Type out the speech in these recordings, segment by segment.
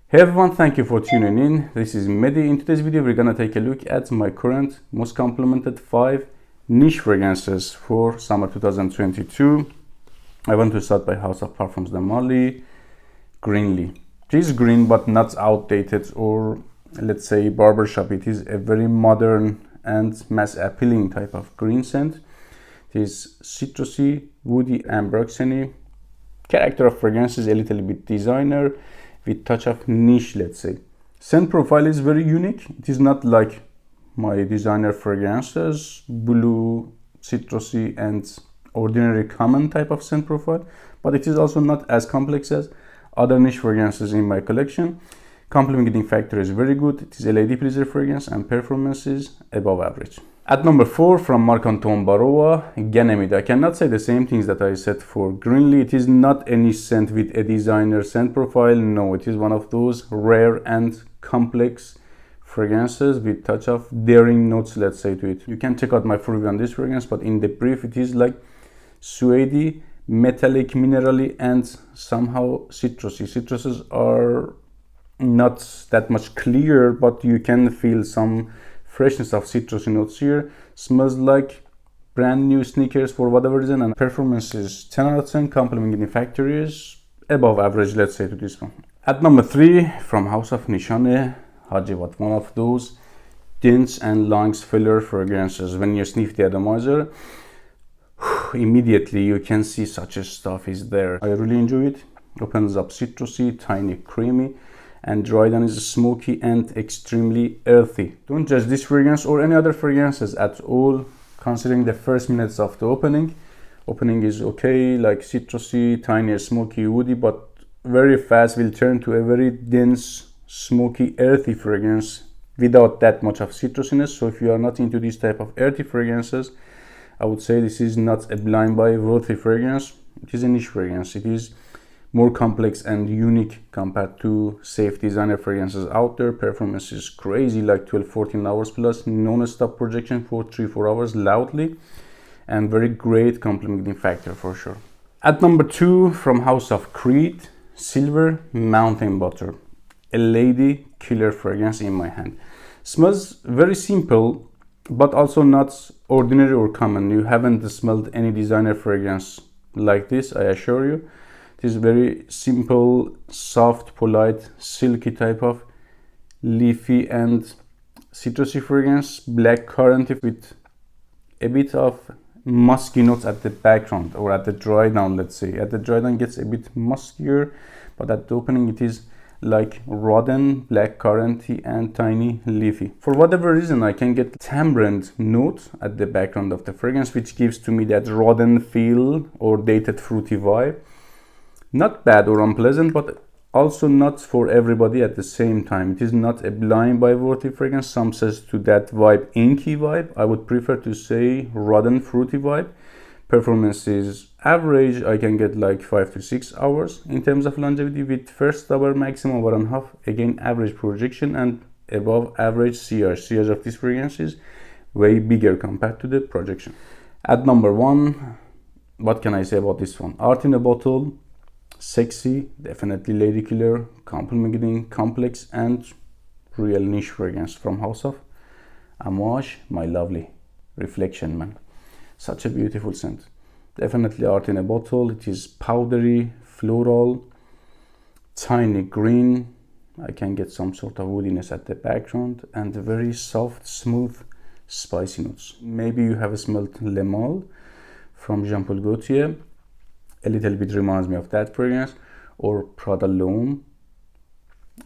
Hey everyone, thank you for tuning in. This is Mehdi. In today's video, we're gonna take a look at my current most complimented 5 niche fragrances for summer 2022. I want to start by House of Parfums de Marly, Greenley. It is green but not outdated or let's say barbershop. It is a very modern and mass appealing type of green scent. It is citrusy, woody, ambroxany. Character of fragrance is a little bit designer with touch of niche, let's say. Scent profile is very unique. It is not like my designer fragrances, blue, citrusy and ordinary common type of scent profile, but it is also not as complex as other niche fragrances in my collection. Complimenting factor is very good. It is a lady pleaser fragrance and performance is above average. At number 4 from Marc-Antoine Barrois, Ganymede. I cannot say the same things that I said for Greenley. It is not any scent with a designer scent profile. No, it is one of those rare and complex fragrances with touch of daring notes, let's say, to it. You can check out my full review on this fragrance, but in the brief, it is like suede, metallic, minerally, and somehow citrusy. Citruses are not that much clear, but you can feel some freshness of citrusy notes here. Smells like brand new sneakers for whatever reason, and performance is 10 out of 10. Complimenting factor is above average, let's say, to this one. At number 3 from House of Nishane, Hacivat, one of those dense and lungs filler fragrances. When you sniff the atomizer, immediately you can see such a stuff is there. I really enjoy it. Opens up citrusy, tiny, creamy, and dry down is smoky and extremely earthy. Don't judge this fragrance or any other fragrances at all considering the first minutes of the opening. Opening is okay, like citrusy, tiny, smoky, woody, but very fast will turn to a very dense, smoky, earthy fragrance without that much of citrusiness. So if you are not into this type of earthy fragrances, I would say this is not a blind buy worthy fragrance. It is a niche fragrance. It is more complex and unique compared to safe designer fragrances out there. Performance is crazy, like 12-14 hours plus, non-stop projection for 3-4 hours loudly, and very great complimenting factor for sure. At number 2 from House of Creed, Silver Mountain Butter, a lady killer fragrance in my hand. Smells very simple but also not ordinary or common. You haven't smelled any designer fragrance like this, I assure you. It is very simple, soft, polite, silky type of leafy and citrusy fragrance. Black currant with a bit of musky notes at the background or at the dry down, let's say. At the dry down gets a bit muskier, but at the opening it is like rodden, black curranty and tiny leafy. For whatever reason, I can get tamarind note at the background of the fragrance, which gives to me that rodden feel or dated fruity vibe. Not bad or unpleasant, but also not for everybody at the same time. It is not a blind buy worthy fragrance. Some says to that vibe inky vibe. I would prefer to say rodden fruity vibe. Performance is average. I can get like 5 to 6 hours in terms of longevity with first hour maximum 1.5. Again, average projection and above average CR. CRs of this fragrance is way bigger compared to the projection. At number 1, what can I say about this one? Art in a bottle. Sexy, definitely lady killer, complimenting, complex and real niche fragrance from House of Amouage, my lovely reflection man. Such a beautiful scent. Definitely art in a bottle. It is powdery, floral, tiny green. I can get some sort of woodiness at the background and very soft, smooth, spicy notes. Maybe you have smelled Le Male from Jean Paul Gaultier. A little bit reminds me of that fragrance, or Prada L'Homme,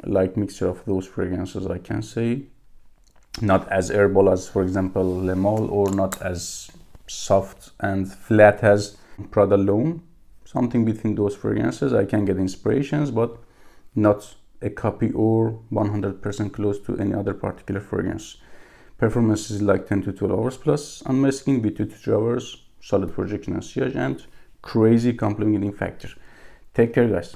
like mixture of those fragrances, I can say. Not as herbal as, for example, Le Male, or not as soft and flat as Prada L'Homme. Something between those fragrances. I can get inspirations, but not a copy or 100% close to any other particular fragrance. Performance is like 10 to 12 hours plus unmasking with 2 to 3 hours, solid projection and sillage, and crazy complimenting factor. Take care, guys.